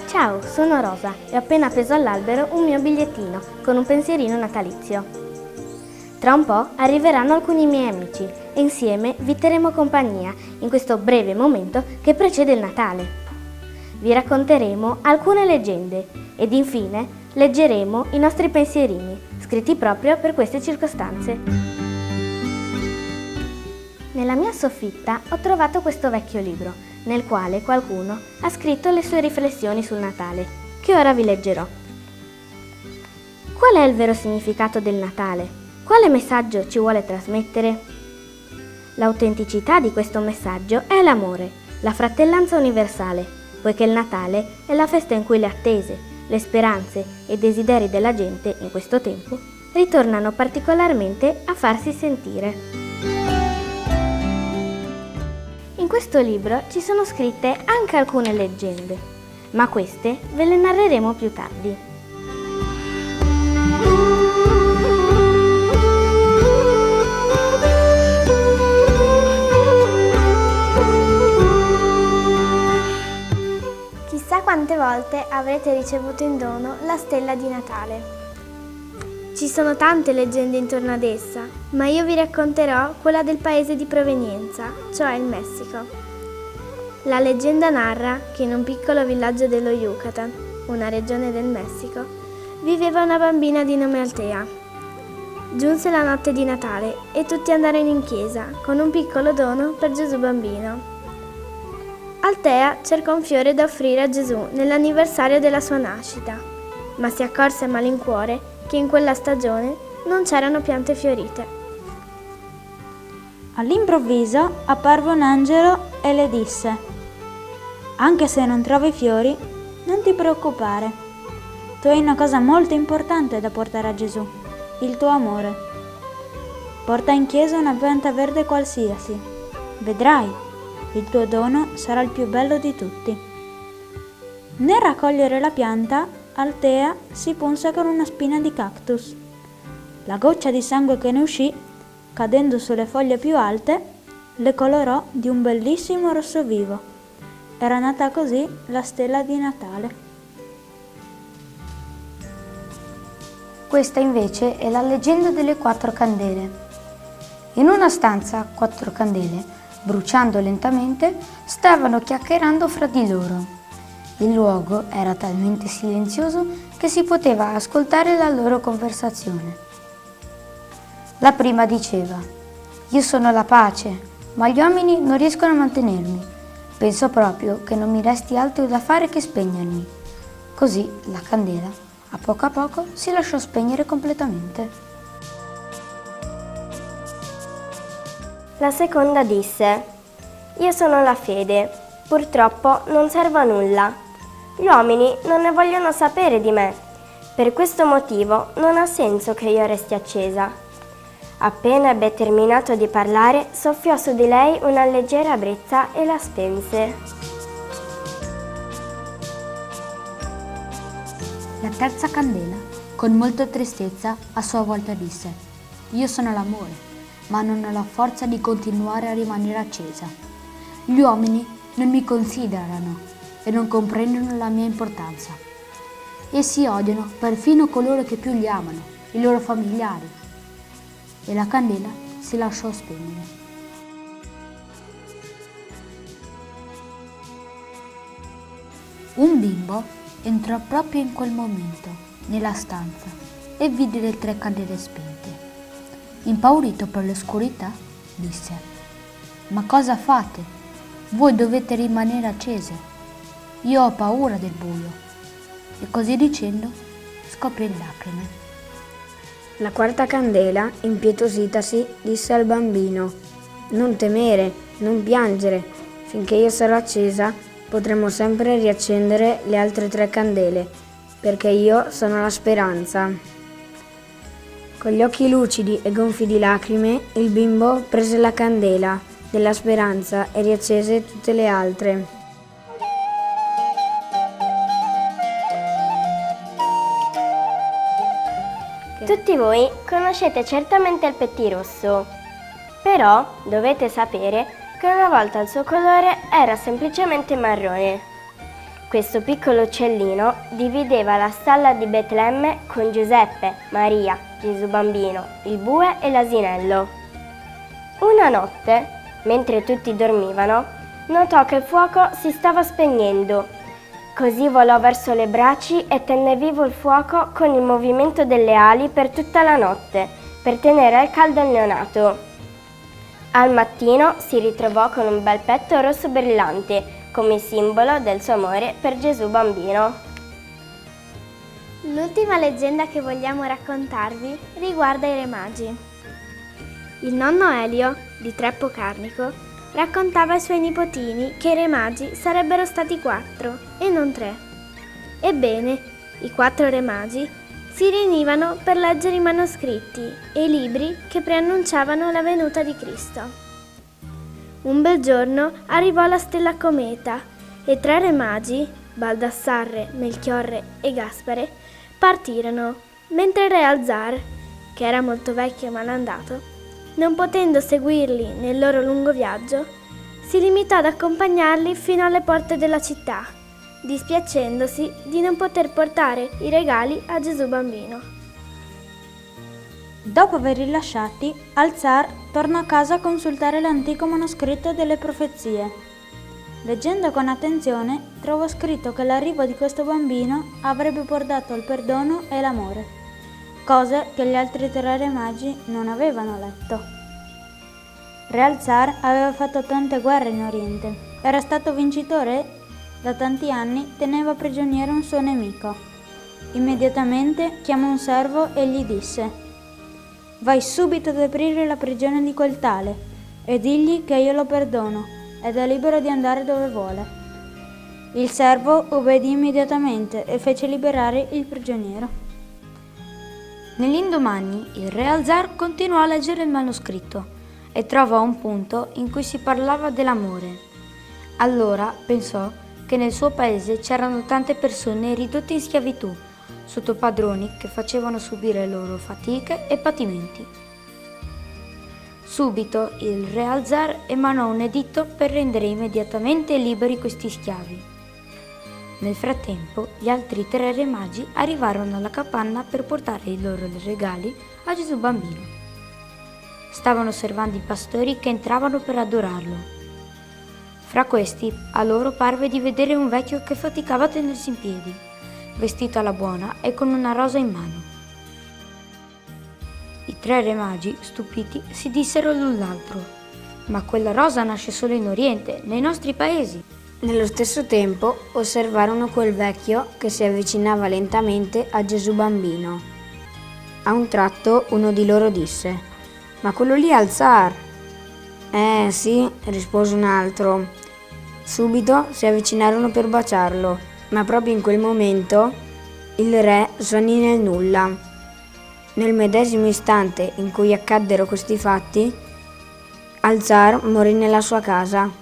Ciao, sono Rosa e ho appena appeso all'albero un mio bigliettino con un pensierino natalizio. Tra un po' arriveranno alcuni miei amici e insieme vi terremo compagnia in questo breve momento che precede il Natale. Vi racconteremo alcune leggende ed infine leggeremo i nostri pensierini, scritti proprio per queste circostanze. Nella mia soffitta ho trovato questo vecchio libro, nel quale qualcuno ha scritto le sue riflessioni sul Natale, che ora vi leggerò. Qual è il vero significato del Natale? Quale messaggio ci vuole trasmettere? L'autenticità di questo messaggio è l'amore, la fratellanza universale, poiché il Natale è la festa in cui le attese, le speranze e i desideri della gente in questo tempo ritornano particolarmente a farsi sentire. In questo libro ci sono scritte anche alcune leggende, ma queste ve le narreremo più tardi. Chissà quante volte avrete ricevuto in dono la stella di Natale. Ci sono tante leggende intorno ad essa, ma io vi racconterò quella del paese di provenienza, cioè il Messico. La leggenda narra che in un piccolo villaggio dello Yucatan, una regione del Messico, viveva una bambina di nome Altea. Giunse la notte di Natale e tutti andarono in chiesa con un piccolo dono per Gesù bambino. Altea cercò un fiore da offrire a Gesù nell'anniversario della sua nascita, ma si accorse a malincuore che in quella stagione non c'erano piante fiorite. All'improvviso apparve un angelo e le disse: «Anche se non trovi fiori, non ti preoccupare. Tu hai una cosa molto importante da portare a Gesù, il tuo amore. Porta in chiesa una pianta verde qualsiasi. Vedrai, il tuo dono sarà il più bello di tutti». Nel raccogliere la pianta, Altea si punse con una spina di cactus. La goccia di sangue che ne uscì, cadendo sulle foglie più alte, le colorò di un bellissimo rosso vivo. Era nata così la stella di Natale. Questa invece è la leggenda delle 4 candele. In una stanza 4 candele, bruciando lentamente, stavano chiacchierando fra di loro. Il luogo era talmente silenzioso che si poteva ascoltare la loro conversazione. La prima diceva: «Io sono la pace, ma gli uomini non riescono a mantenermi. Penso proprio che non mi resti altro da fare che spegnermi». Così la candela, a poco, si lasciò spegnere completamente. La seconda disse: «Io sono la fede, purtroppo non servo a nulla. Gli uomini non ne vogliono sapere di me. Per questo motivo non ha senso che io resti accesa». Appena ebbe terminato di parlare, soffiò su di lei una leggera brezza e la spense. La terza candela, con molta tristezza, a sua volta disse: «Io sono l'amore, ma non ho la forza di continuare a rimanere accesa. Gli uomini non mi considerano e non comprendono la mia importanza. Essi odiano perfino coloro che più li amano, i loro familiari». E la candela si lasciò spegnere. Un bimbo entrò proprio in quel momento nella stanza e vide le 3 candele spente. Impaurito per l'oscurità, disse: Ma cosa fate? Voi dovete rimanere accese. Io ho paura del buio. E così dicendo, scopre in lacrime. La quarta candela, impietositasi, disse al bambino: «Non temere, non piangere. Finché io sarò accesa, potremo sempre riaccendere le altre 3 candele, perché io sono la speranza». Con gli occhi lucidi e gonfi di lacrime, il bimbo prese la candela della speranza e riaccese tutte le altre. Tutti voi conoscete certamente il pettirosso, però dovete sapere che una volta il suo colore era semplicemente marrone. Questo piccolo uccellino divideva la stalla di Betlemme con Giuseppe, Maria, Gesù bambino, il bue e l'asinello. Una notte, mentre tutti dormivano, notò che il fuoco si stava spegnendo. Così volò verso le braci e tenne vivo il fuoco con il movimento delle ali per tutta la notte, per tenere al caldo il neonato. Al mattino si ritrovò con un bel petto rosso brillante, come simbolo del suo amore per Gesù bambino. L'ultima leggenda che vogliamo raccontarvi riguarda i Re Magi. Il nonno Elio, di Treppo Carnico, raccontava ai suoi nipotini che i Re Magi sarebbero stati 4 e non 3. Ebbene, i 4 Re Magi si riunivano per leggere i manoscritti e i libri che preannunciavano la venuta di Cristo. Un bel giorno arrivò la stella cometa e 3 Re Magi, Baldassarre, Melchiorre e Gaspare, partirono, mentre il re Alzar, che era molto vecchio e malandato, non potendo seguirli nel loro lungo viaggio, si limitò ad accompagnarli fino alle porte della città, dispiacendosi di non poter portare i regali a Gesù bambino. Dopo averli lasciati, Alzar tornò a casa a consultare l'antico manoscritto delle profezie. Leggendo con attenzione, trovò scritto che l'arrivo di questo bambino avrebbe portato il perdono e l'amore, cose che gli altri 3 Re Magi non avevano letto. Re Alzar aveva fatto tante guerre in Oriente, era stato vincitore e da tanti anni teneva prigioniero un suo nemico. Immediatamente chiamò un servo e gli disse: «Vai subito ad aprire la prigione di quel tale e digli che io lo perdono ed è libero di andare dove vuole». Il servo obbedì immediatamente e fece liberare il prigioniero. Nell'indomani il re Alzar continuò a leggere il manoscritto e trovò un punto in cui si parlava dell'amore. Allora pensò che nel suo paese c'erano tante persone ridotte in schiavitù, sotto padroni che facevano subire loro fatiche e patimenti. Subito il re Alzar emanò un editto per rendere immediatamente liberi questi schiavi. Nel frattempo, gli altri 3 Re Magi arrivarono alla capanna per portare i loro regali a Gesù bambino. Stavano osservando i pastori che entravano per adorarlo. Fra questi, a loro parve di vedere un vecchio che faticava a tenersi in piedi, vestito alla buona e con una rosa in mano. I 3 Re Magi, stupiti, si dissero l'un l'altro: «Ma quella rosa nasce solo in Oriente, nei nostri paesi». Nello stesso tempo osservarono quel vecchio che si avvicinava lentamente a Gesù bambino. A un tratto uno di loro disse: «Ma quello lì è Alzar!» Sì», rispose un altro. Subito si avvicinarono per baciarlo, ma proprio in quel momento il re svanì nel nulla. Nel medesimo istante in cui accaddero questi fatti, Alzar morì nella sua casa.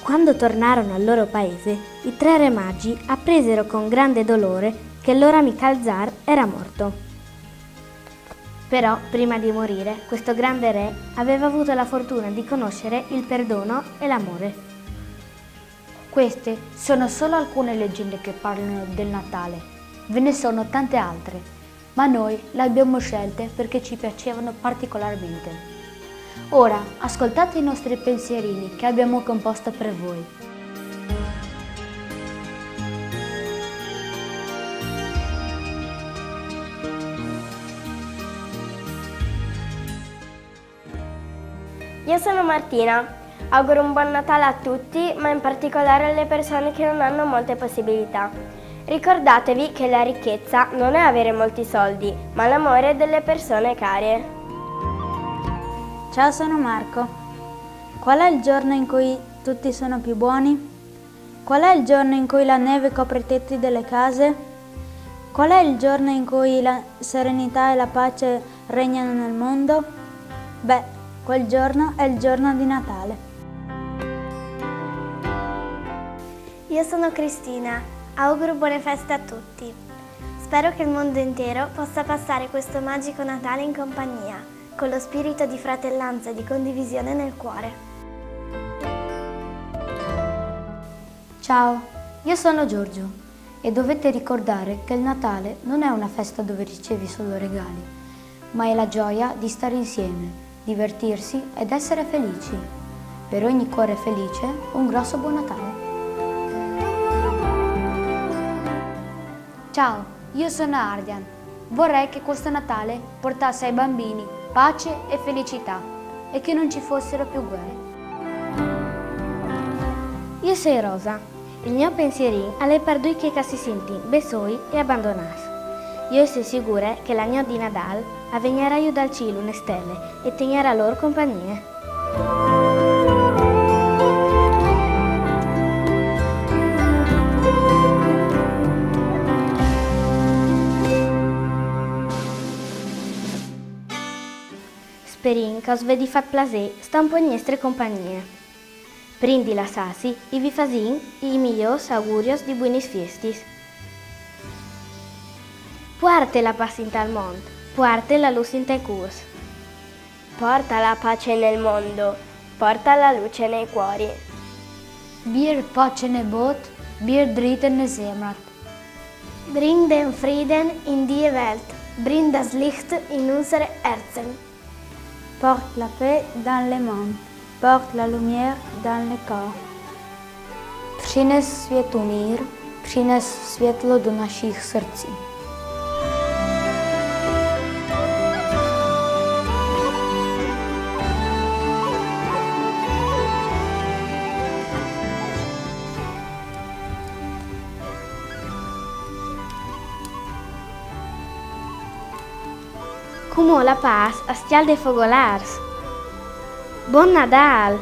Quando tornarono al loro paese, i 3 Re Magi appresero con grande dolore che il loro amico Alzar era morto. Però, prima di morire, questo grande re aveva avuto la fortuna di conoscere il perdono e l'amore. Queste sono solo alcune leggende che parlano del Natale. Ve ne sono tante altre, ma noi le abbiamo scelte perché ci piacevano particolarmente. Ora ascoltate i nostri pensierini che abbiamo composto per voi. Gli Io sono Martina. Auguro un buon Natale a tutti, ma in particolare alle persone che non hanno molte possibilità. Ricordatevi che la ricchezza non è avere molti soldi, ma l'amore delle persone care. Ciao, sono Marco. Qual è il giorno in cui tutti sono più buoni? Qual è il giorno in cui la neve copre i tetti delle case? Qual è il giorno in cui la serenità e la pace regnano nel mondo? Beh, quel giorno è il giorno di Natale. Io sono Cristina, auguro buone feste a tutti. Spero che il mondo intero possa passare questo magico Natale in compagnia, con lo spirito di fratellanza e di condivisione nel cuore. Ciao, io sono Giorgio e dovete ricordare che il Natale non è una festa dove ricevi solo regali, ma è la gioia di stare insieme, divertirsi ed essere felici. Per ogni cuore felice, un grosso buon Natale. Ciao, io sono Ardian. Vorrei che questo Natale portasse ai bambini pace e felicità e che non ci fossero più guerre. Io sono Rosa. Il mio pensierin alle perdui che si sentin besoi e abbandonas. Io sono sicura che l'agno di Nadal avvegnerà io dal cielo une stelle e tegnerà loro compagnie. Sperin che os vedi fat plasè sta un po' in nostre compagnie. Prindi la sassi e vi fasin i migliors augurios di buenis fiestis. Puarte la paz in tal mondo, puarte la luz in te curs. Porta la pace nel mondo, porta la luce nei cuori. Bir pacene bot, bir dritten semrat. Bring den Frieden in die Welt, bring das Licht in unsere Herzen. Porte la paix dans le monde, porte la lumière dans le corps. Přines světu mír, přines světlo do našich srdcí. Como la paz astial de fogolars. Bon Nadal!